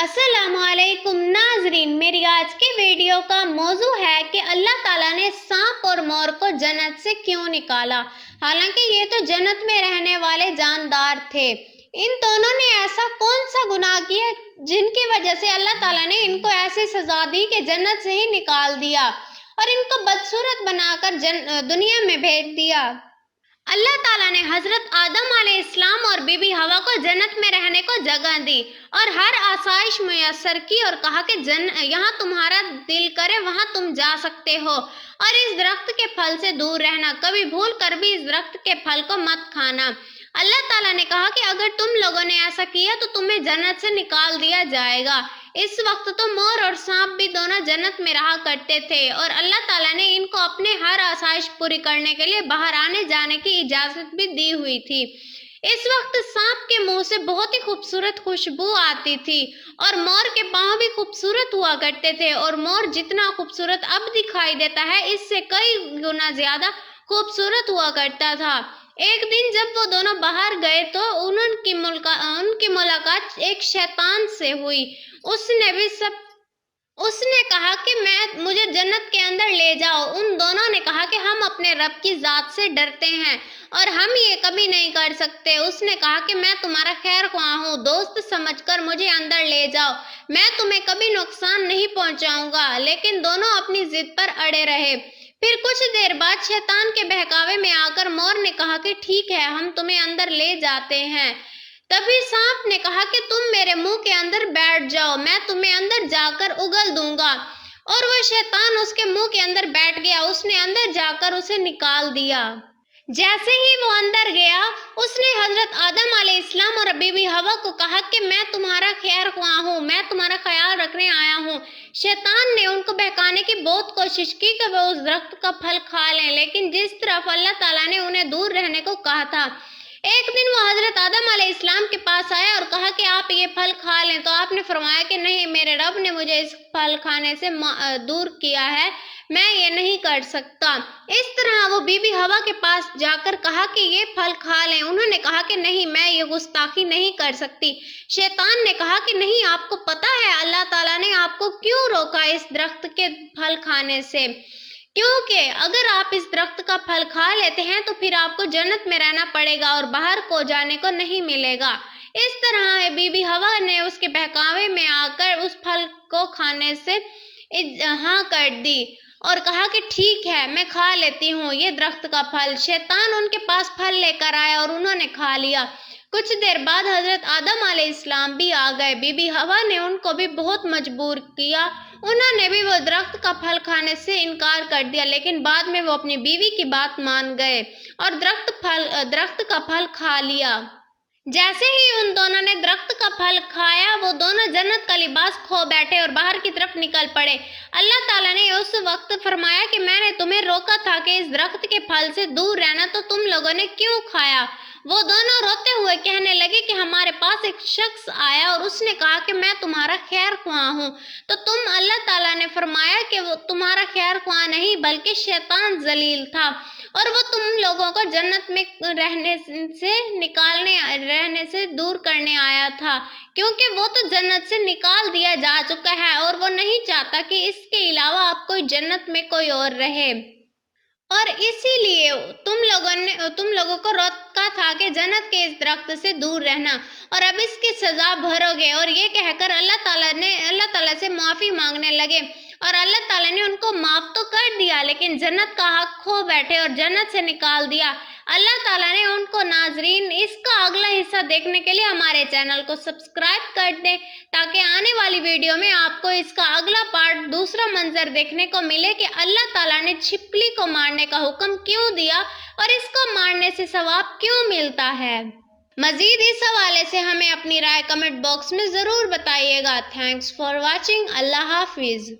अस्सलाम वालेकुम नाजरीन, मेरी आज की वीडियो का मौजू है कि अल्लाह ताला ने सांप और मोर को जन्नत से क्यों निकाला। हालांकि ये तो जन्नत में रहने वाले जानदार थे। इन दोनों ने ऐसा कौन सा गुनाह किया जिनकी वजह से अल्लाह ताला ने इनको ऐसी सजा दी कि जन्नत से ही निकाल दिया और इनको बदसूरत बनाकर दुनिया में भेज दिया। अल्लाह ताला ने हजरत आदम अलैहिस्सलाम और बीबी हवा को जन्नत में रहने को जगह दी और हर आसाइश मुयस्सर की और कहा कि यहाँ तुम्हारा दिल करे वहां तुम जा सकते हो और इस दरख्त के फल से दूर रहना, कभी भूल कर भी इस दरख्त के फल को मत खाना। अल्लाह ताला ने कहा कि अगर तुम लोगों ने ऐसा किया तो तुम्हें जन्नत से निकाल दिया जाएगा। इस वक्त तो मोर और सांप भी दोनों जन्नत में रहा करते थे और अल्लाह ताला ने इनको अपने हर आसाइश पूरी करने के लिए बाहर आने जाने की इजाजत भी दी हुई थी। इस वक्त सांप के मुंह से बहुत ही खूबसूरत खुशबू आती थी और मोर के पांव भी खूबसूरत हुआ करते थे और मोर जितना खूबसूरत अब दिखाई देता है इससे कई गुना ज्यादा खूबसूरत हुआ करता था। एक दिन जब वो दोनों बाहर गए तो उनकी मुलाकात एक शैतान से हुई। उसने कहा कि मुझे जन्नत के अंदर ले जाओ। उन दोनों ने कहा कि हम अपने रब की जात से डरते हैं और हम ये कभी नहीं कर सकते। उसने कहा कि मैं तुम्हारा खैर ख्वाह हूँ, दोस्त समझकर मुझे अंदर ले जाओ, मैं तुम्हें कभी नुकसान नहीं पहुंचाऊंगा। लेकिन दोनों अपनी जिद पर अड़े रहे। फिर कुछ देर बाद शैतान के बहकावे में आकर मोर ने कहा कि ठीक है, हम तुम्हें अंदर ले जाते हैं। तभी सांप ने कहा कि तुम मेरे मुंह के अंदर बैठ जाओ, मैं तुम्हें अंदर जाकर उगल दूंगा। और वह शैतान उसके मुंह के अंदर बैठ गया। उसने अंदर जाकर उसे निकाल दिया। जैसे ही वो अंदर गया उसने हजरत आदम अलैहिस्सलाम और बीबी हवा को कहा कि मैं तुम्हारा खैर ख्वाह हूँ, मैं तुम्हारा ख्याल रखने आया हूँ। शैतान ने उनको बहकाने की बहुत कोशिश की कि वो उस दरख्त का फल खा लें, लेकिन जिस तरफ अल्लाह ताला ने उन्हें दूर रहने को कहा था। एक दिन वो हजरत आदम अलैहिस्सलाम के पास आया और कहा कि आप ये फल खा लें, तो आपने फरमाया कि नहीं, मेरे रब ने मुझे इस फल खाने से दूर किया है, मैं ये नहीं कर सकता। इस तरह वो बीबी हवा के पास जाकर कहा कि ये फल खा लें। उन्होंने कहा कि नहीं, मैं ये गुस्ताखी नहीं कर सकती। शैतान ने कहा कि नहीं, आपको पता है अल्लाह ताला ने आपको क्यों रोका इस दरख्त के फल खाने से? क्योंकि अगर आप इस दरख्त का फल खा लेते हैं तो फिर आपको जन्नत में रहना पड़ेगा और बाहर को जाने को नहीं मिलेगा। इस तरह बीबी हवा ने उसके बहकावे में आकर उस फल को खाने से हाँ कर दी और कहा कि ठीक है, मैं खा लेती हूँ ये दरख्त का फल। शैतान उनके पास फल लेकर आया और उन्होंने खा लिया। कुछ देर बाद हजरत आदम अलैहिस्सलाम भी आ गए। बीबी हवा ने उनको भी बहुत मजबूर किया, उन्होंने भी वो दरख्त का फल खाने से इनकार कर दिया, लेकिन बाद में वो अपनी बीवी की बात मान गए और दरख्त का फल खा लिया। जैसे ही उन दोनों ने दरख्त का फल खाया वो दोनों जन्नत का लिबास खो बैठे और बाहर की तरफ निकल पड़े। अल्लाह ताला ने उस वक्त फरमाया कि मैंने तुम्हें रोका था कि इस दरख्त के फल से दूर रहना, तो तुम लोगों ने क्यों खाया? वो दोनों रोते हुए कहने लगे कि हमारे पास एक शख्स आया और उसने कहा कि मैं तुम्हारा खैर ख्वाह हूँ। तो अल्लाह ताला ने फरमाया कि वो तुम्हारा खैर ख्वाह नहीं बल्कि शैतान जलील था और वो तुम लोगों को जन्नत में रहने से दूर करने आया था, क्योंकि वो तो जन्नत से निकाल दिया जा चुका है और वो नहीं चाहता कि इसके अलावा आप कोई जन्नत में कोई और रहे। और इसीलिए तुम लोगों को रोका था कि जन्नत के इस दरख्त से दूर रहना और अब इसकी सजा भरोगे। और ये कहकर अल्लाह ताला से माफी मांगने लगे और अल्लाह ताला ने उनको माफ तो कर दिया, लेकिन जन्नत का हक खो बैठे और जन्नत से निकाल दिया अल्लाह ताला ने उनको। नाजरीन, इसका अगला हिस्सा देखने के लिए हमारे चैनल को सब्सक्राइब कर दें ताकि आने वाली वीडियो में आपको इसका अगला पार्ट, दूसरा मंजर देखने को मिले कि अल्लाह ताला ने छिपकली को मारने का हुक्म क्यों दिया और इसको मारने से सवाब क्यों मिलता है। मजीद इस हवाले से हमें अपनी राय कमेंट बॉक्स में जरूर बताइएगा। Thanks for watching. Allah Hafiz.